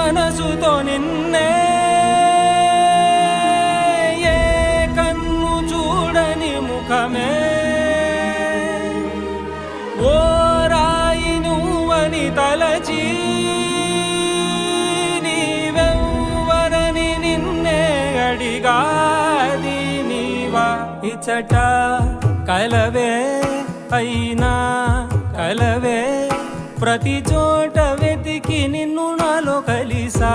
మనసుతో నిన్నే ఏ కన్ను చూడని ముఖమే ఓ రాయి నువ్వని తలచి నీవెవ్వరని నిన్నే అడిగాది నీవా ఇచ్చట కలవే అయినా కలవే ప్రతి చోట వెతికి నిన్ను నాలో కలిసా